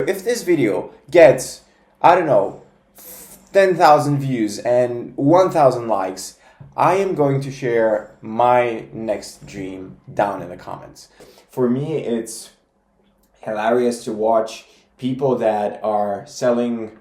if this video gets, I don't know, 10,000 views and 1,000 likes, I am going to share my next dream down in the comments. For me, it's hilarious to watch people that are selling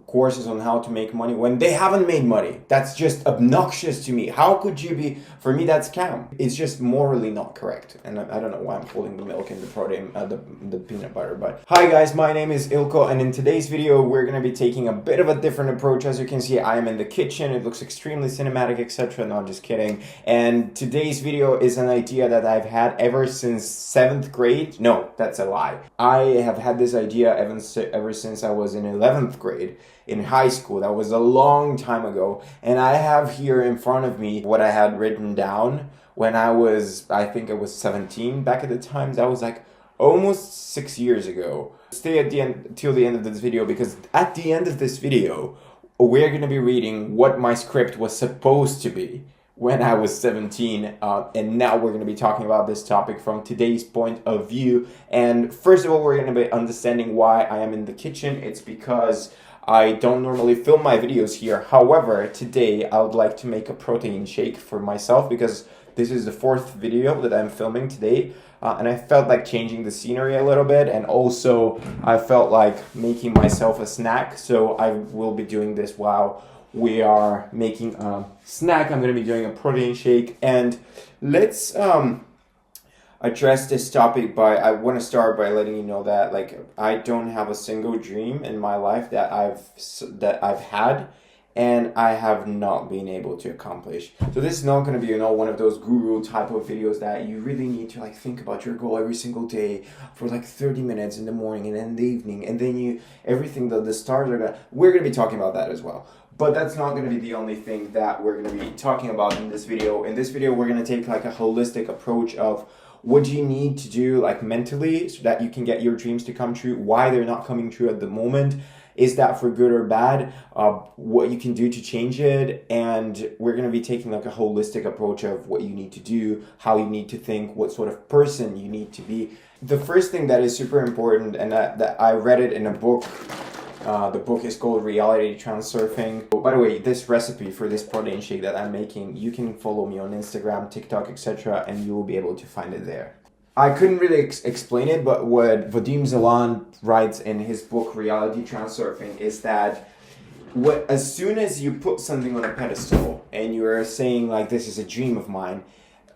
courses on how to make money when they haven't made money. That's just obnoxious to me. How could you be? For me, that's scam. It's just morally not correct. And I don't know why I'm holding the milk and the protein, the peanut butter. But hi guys, my name is Ilko, and in today's video, we're gonna be taking a bit of a different approach. As you can see, I am in the kitchen. It looks extremely cinematic, etc. No, I'm just kidding. And today's video is an idea that I've had ever since 7th grade. No, that's a lie. I have had this idea ever since I was in 11th grade. In high school. That was a long time ago. And I have here in front of me what I had written down when I think I was 17 back at the time. That was like almost 6 years ago. Stay at the end till the end of this video, because at the end of this video, we're going to be reading what my script was supposed to be when I was 17, and now we're going to be talking about this topic from today's point of view. And first of all, we're going to be understanding why I am in the kitchen. It's because I don't normally film my videos here. However, today I would like to make a protein shake for myself, because this is the 4th video that I'm filming today. And I felt like changing the scenery a little bit, and also I felt like making myself a snack. So I will be doing this while we are making a snack. I'm going to be doing a protein shake, and let's address this topic I want to start by letting you know that I don't have a single dream in my life that I've had and I have not been able to accomplish. So this is not going to be, one of those guru type of videos that you really need to think about your goal every single day for 30 minutes in the morning and then in the evening, and then everything the stars are we're going to be talking about that as well. But that's not going to be the only thing that we're going to be talking about in this video. In this video, we're going to take a holistic approach of what do you need to do mentally so that you can get your dreams to come true, why they're not coming true at the moment, is that for good or bad, what you can do to change it, and we're going to be taking a holistic approach of what you need to do, how you need to think, what sort of person you need to be. The first thing that is super important, and that I read it in a book. The book is called Reality Transurfing. By the way, this recipe for this protein shake that I'm making, you can follow me on Instagram, TikTok, etc., and you will be able to find it there. I couldn't really explain it, but what Vadim Zeland writes in his book Reality Transurfing is that as soon as you put something on a pedestal and you're saying this is a dream of mine,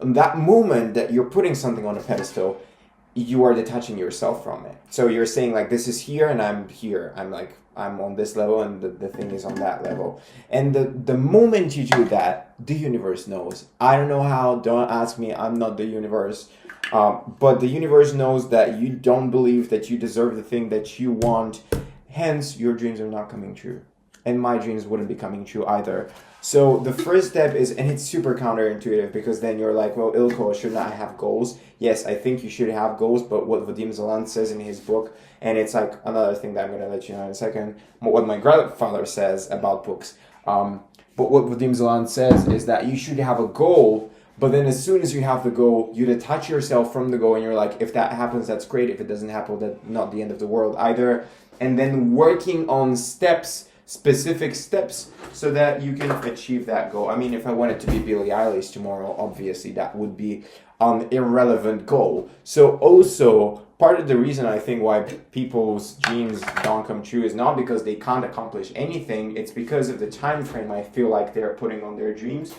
that moment that you're putting something on a pedestal, you are detaching yourself from it. So you're saying this is here and I'm here. I'm on this level and the thing is on that level. And the moment you do that, the universe knows. I don't know how, don't ask me, I'm not the universe. But the universe knows that you don't believe that you deserve the thing that you want. Hence, your dreams are not coming true. And my dreams wouldn't be coming true either. So the first step is, and it's super counterintuitive, because then you're like, well, Ilko, shouldn't I have goals? Yes, I think you should have goals, but what Vadim Zeland says in his book, and it's another thing that I'm going to let you know in a second, what my grandfather says about books. But what Vadim Zeland says is that you should have a goal, but then as soon as you have the goal, you detach yourself from the goal, and you're like, if that happens, that's great. If it doesn't happen, that's not the end of the world either. And then working on specific steps, so that you can achieve that goal. I mean, if I wanted to be Billie Eilish tomorrow, obviously that would be an irrelevant goal. So also, part of the reason I think why people's dreams don't come true is not because they can't accomplish anything, it's because of the time frame I feel like they're putting on their dreams.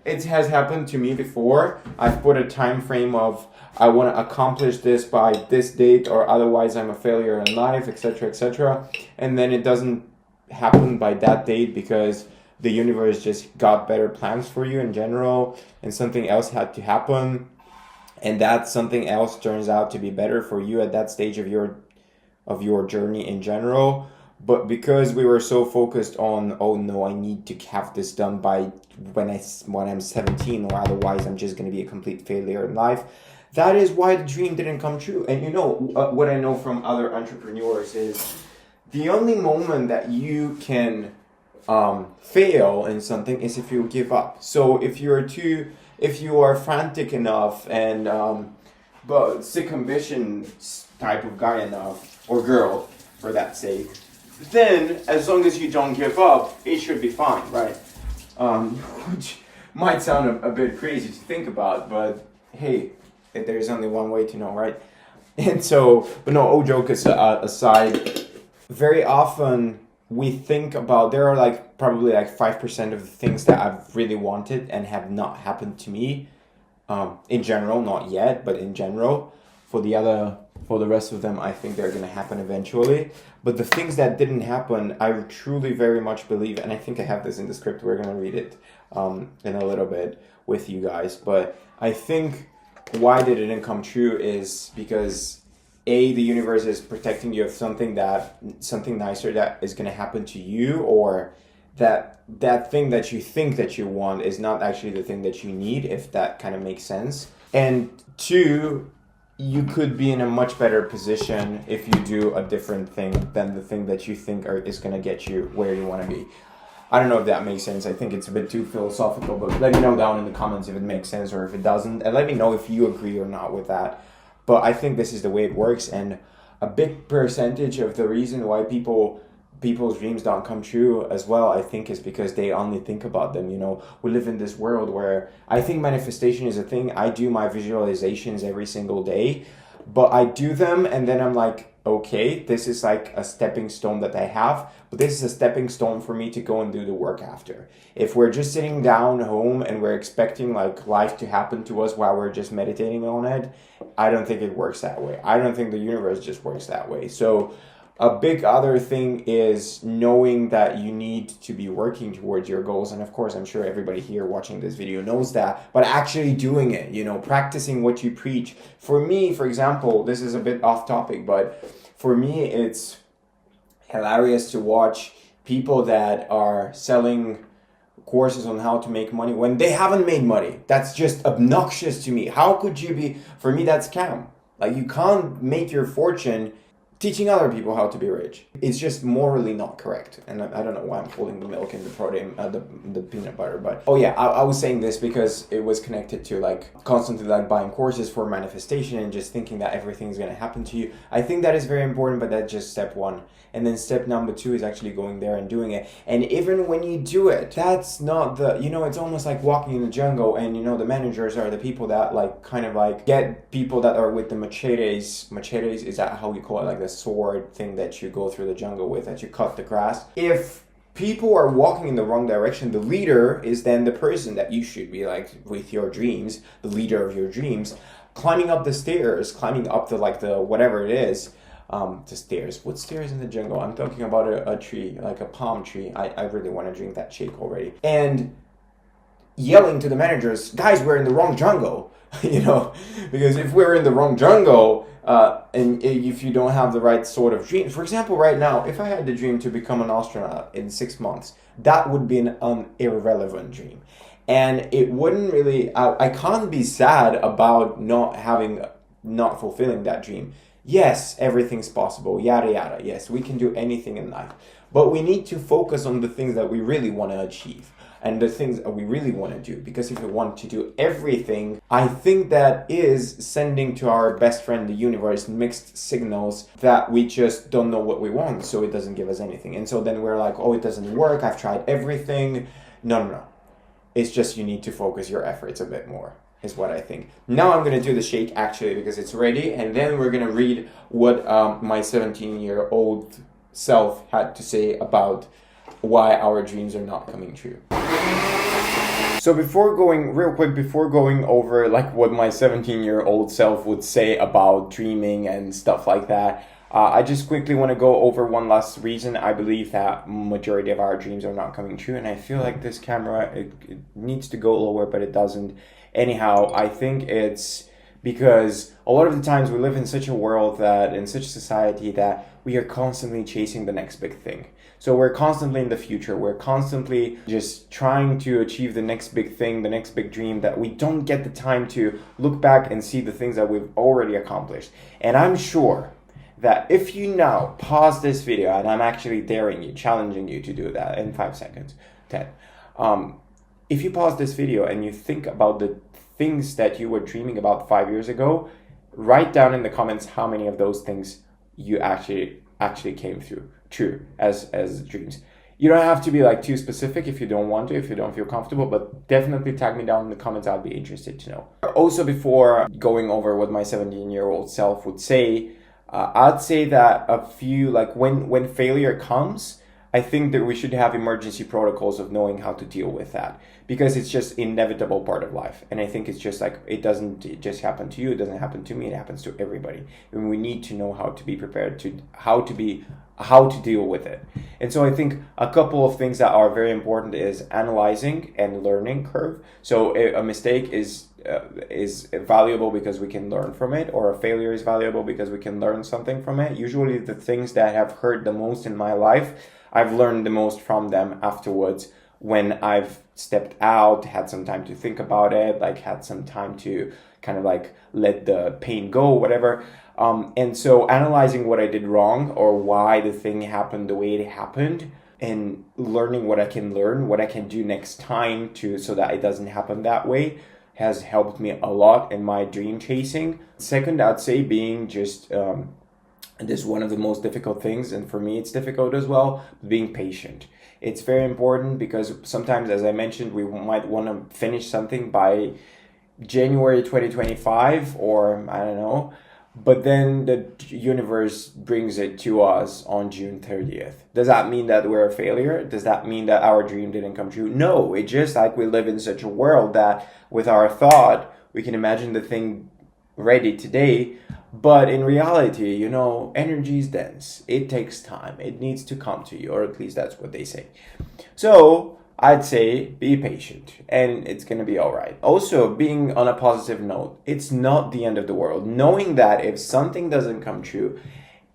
It has happened to me before. I've put a time frame of, I want to accomplish this by this date, or otherwise I'm a failure in life, etc., etc. And then it doesn't happen by that date because the universe just got better plans for you in general, and something else had to happen, and that something else turns out to be better for you at that stage of your journey in general. But because we were so focused on, oh no, I need to have this done by when I'm 17, or otherwise I'm just going to be a complete failure in life, that is why the dream didn't come true. And what I know from other entrepreneurs is the only moment that you can fail in something is if you give up. So if you are frantic enough and but sick ambition type of guy enough or girl, for that sake, then as long as you don't give up, it should be fine, right? Which might sound a bit crazy to think about, but hey, there's only one way to know, right? And so, but no, all jokes aside, very often we think about, there are like probably like 5% of the things that I've really wanted and have not happened to me, in general, not yet, but in general. For the rest of them, I think they're going to happen eventually. But the things that didn't happen, I truly very much believe, and I think I have this in the script, we're going to read it in a little bit with you guys. But I think why they didn't come true is because the universe is protecting you of something nicer that is going to happen to you, or that thing that you think that you want is not actually the thing that you need, if that kind of makes sense. And 2, you could be in a much better position if you do a different thing than the thing that you think is going to get you where you want to be. I don't know if that makes sense. I think it's a bit too philosophical, but let me know down in the comments if it makes sense or if it doesn't, and let me know if you agree or not with that. But I think this is the way it works, and a big percentage of the reason why people's dreams don't come true as well, I think, is because they only think about them. You know, we live in this world where I think manifestation is a thing. I do my visualizations every single day, but I do them and then I'm like, okay, this is like a stepping stone that I have, but this is a stepping stone for me to go and do the work after. If we're just sitting down home and we're expecting like life to happen to us while we're just meditating on it, I don't think it works that way. I don't think the universe just works that way. So a big other thing is knowing that you need to be working towards your goals. And of course, I'm sure everybody here watching this video knows that, but actually doing it, you know, practicing what you preach. For me, for example, this is a bit off topic, but for me, it's hilarious to watch people that are selling courses on how to make money when they haven't made money. That's just obnoxious to me. How could you be, for me, that's scam. Like, you can't make your fortune teaching other people how to be rich. It's just morally not correct. And I don't know why I'm holding the milk and the protein, the peanut butter, but oh yeah, I was saying this because it was connected to like constantly like buying courses for manifestation and just thinking that everything's going to happen to you. I think that is very important, but that's just step 1. And then step number 2 is actually going there and doing it. And even when you do it, that's not the, you know, it's almost like walking in the jungle, and you know, the managers are the people that like kind of like get people that are with the machetes. Machetes, is that how you call it? Like the sword thing that you go through the jungle with, that you cut the grass. If people are walking in the wrong direction, the leader is then the person that you should be like with your dreams, the leader of your dreams, climbing up the stairs, climbing up the like the whatever it is. The stairs. What stairs in the jungle? I'm talking about a tree, like a palm tree. I really want to drink that shake already. And yelling to the managers, guys, we're in the wrong jungle. You know, because if we're in the wrong jungle, and if you don't have the right sort of dream, for example, right now, if I had the dream to become an astronaut in 6 months, that would be an irrelevant dream. And it wouldn't really, I can't be sad about not fulfilling that dream. Yes, everything's possible, yada yada. Yes, we can do anything in life. But we need to focus on the things that we really want to achieve and the things that we really want to do. Because if we want to do everything, I think that is sending to our best friend, the universe, mixed signals that we just don't know what we want. So it doesn't give us anything. And so then we're like, oh, it doesn't work. I've tried everything. No. It's just you need to focus your efforts a bit more, is what I think. Now I'm going to do the shake actually because it's ready, and then we're going to read what my 17-year-old self had to say about why our dreams are not coming true. So before going over like what my 17-year-old self would say about dreaming and stuff like that, I just quickly want to go over one last reason I believe that majority of our dreams are not coming true. And I feel like this camera, it needs to go lower, but it doesn't. Anyhow, I think it's because a lot of the times we live in such a world that, in such a society that we are constantly chasing the next big thing. So we're constantly in the future. We're constantly just trying to achieve the next big thing, the next big dream, that we don't get the time to look back and see the things that we've already accomplished. And I'm sure that if you now pause this video, and I'm actually daring you, challenging you to do that in 5 seconds, 10. If you pause this video and you think about the things that you were dreaming about 5 years ago, write down in the comments how many of those things you actually actually came true as dreams. You don't have to be like too specific if you don't want to, if you don't feel comfortable, but definitely tag me down in the comments. I'd be interested to know. Also, before going over what my 17-year-old self would say, I'd say that a few, like when failure comes, I think that we should have emergency protocols of knowing how to deal with that, because it's just inevitable part of life. And I think it's just like, it doesn't just happen to you, it doesn't happen to me, it happens to everybody. And we need to know how to be prepared to how to deal with it. And so I think a couple of things that are very important is analyzing and learning curve. So a mistake is valuable because we can learn from it, or a failure is valuable because we can learn something from it. Usually the things that have hurt the most in my life, I've learned the most from them afterwards, when I've stepped out, had some time to think about it, like had some time to kind of like let the pain go, whatever. And so analyzing what I did wrong or why the thing happened the way it happened, and learning what I can learn, what I can do next time so that it doesn't happen that way, has helped me a lot in my dream chasing. Second, I'd say being just, this is one of the most difficult things, and for me it's difficult as well, being patient. It's very important because sometimes, as I mentioned, we might want to finish something by January 2025, or I don't know, but then the universe brings it to us on June 30th. Does that mean that we're a failure? Does that mean that our dream didn't come true? No, it's just like we live in such a world that with our thought, we can imagine the thing ready today. But in reality, energy is dense. It takes time. It needs to come to you, or at least that's what they say. So I'd say be patient, and it's going to be all right. Also, being on a positive note, it's not the end of the world. Knowing that if something doesn't come true,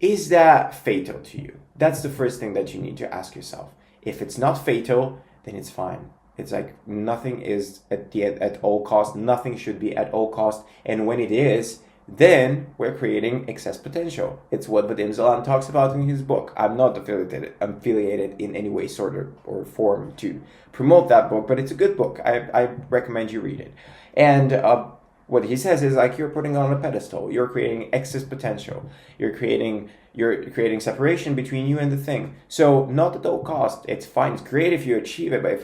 is that fatal to you? That's the first thing that you need to ask yourself. If it's not fatal, then it's fine. It's like nothing is at all cost. Nothing should be at all cost. And when it is, then we're creating excess potential. It's what Vadim Zeland talks about in his book. I'm not affiliated in any way, sort or form to promote that book, but it's a good book. I recommend you read it. And what he says is like, you're putting on a pedestal. You're creating excess potential. You're creating separation between you and the thing. So not at all cost. It's fine. It's great if you achieve it, but if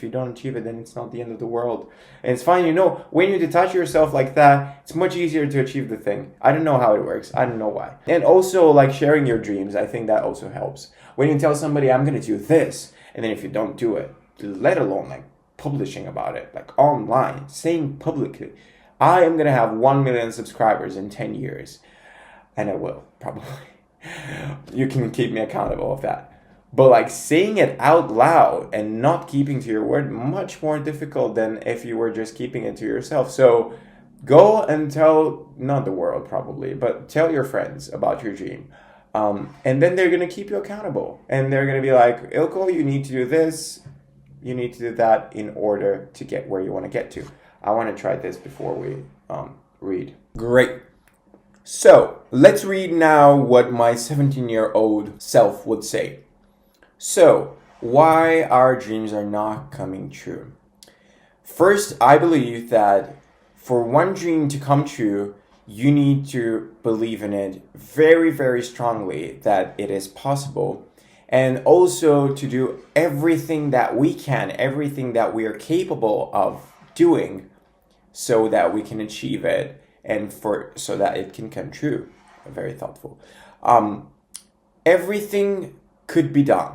you don't achieve it, then it's not the end of the world. And it's fine. When you detach yourself like that, it's much easier to achieve the thing. I don't know how it works. I don't know why. And also, like, sharing your dreams, I think that also helps. When you tell somebody, I'm going to do this, and then if you don't do it, let alone like publishing about it, like online, saying publicly, I am going to have 1 million subscribers in 10 years. And I will, probably. You can keep me accountable of that. But like saying it out loud and not keeping to your word, much more difficult than if you were just keeping it to yourself. So go and tell, not the world probably, but tell your friends about your dream. And then they're going to keep you accountable. And they're going to be like, Ilko, you need to do this. You need to do that in order to get where you want to get to. I want to try this before we read. Great. So let's read now what my 17-year-old self would say. So, why our dreams are not coming true. First, I believe that for one dream to come true, you need to believe in it very, very strongly that it is possible. And also to do everything that we can, everything that we are capable of doing so that we can achieve it and so that it can come true. Very thoughtful. Everything could be done.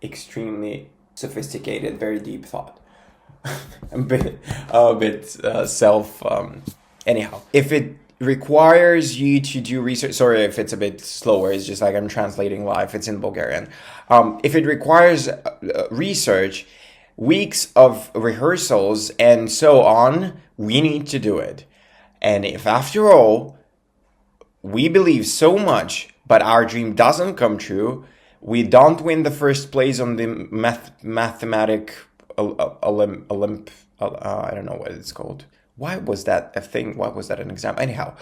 Extremely sophisticated, very deep thought. a bit self. Anyhow, if it requires you to do research, sorry if it's a bit slower, it's just like I'm translating live, it's in Bulgarian. If it requires research, weeks of rehearsals and so on, we need to do it. And if after all, we believe so much, but our dream doesn't come true, we don't win the first place on the mathematic Olymp. I don't know what it's called. Why was that a thing? Why was that an exam? Anyhow,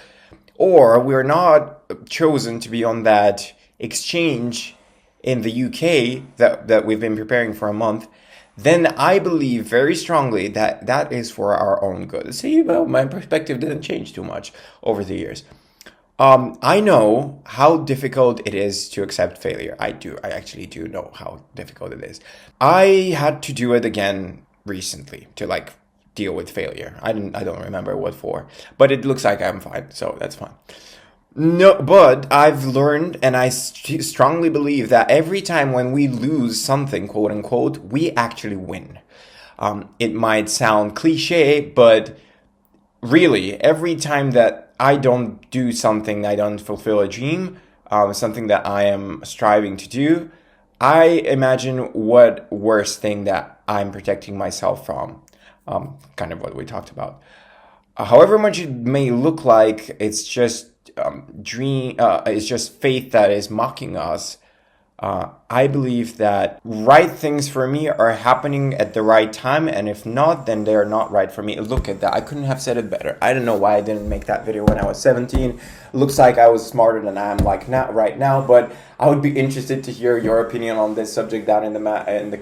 or we're not chosen to be on that exchange in the UK that we've been preparing for a month, then I believe very strongly that that is for our own good. See, well, my perspective didn't change too much over the years. I know how difficult it is to accept failure. I do. I actually do know how difficult it is. I had to do it again recently to deal with failure. I don't remember what for, but it looks like I'm fine, so that's fine. No, but I've learned, and I strongly believe that every time when we lose something, quote unquote, we actually win. It might sound cliche, but really, every time that I don't do something, I don't fulfill a dream, something that I am striving to do, I imagine what worst thing that I'm protecting myself from. Kind of what we talked about. However much it may look like it's just it's just faith that is mocking us. I believe that right things for me are happening at the right time, and if not, then they're not right for me. Look at that. I couldn't have said it better. I don't know why I didn't make that video when I was 17. Looks like I was smarter than I am not right now, but I would be interested to hear your opinion on this subject down in the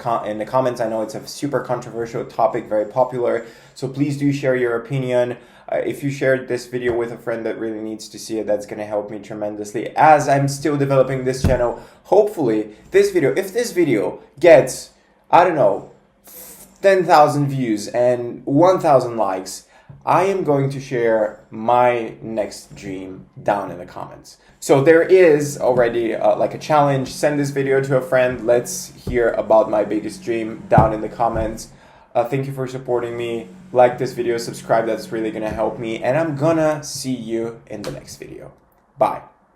comments. I know it's a super controversial topic, very popular, so please do share your opinion. If you shared this video with a friend that really needs to see it, that's going to help me tremendously as I'm still developing this channel. Hopefully, if this video gets, I don't know, 10,000 views and 1,000 likes, I am going to share my next dream down in the comments. So there is already a challenge. Send this video to a friend. Let's hear about my biggest dream down in the comments. Thank you for supporting me. Like this video, subscribe, that's really gonna help me. And I'm gonna see you in the next video. Bye.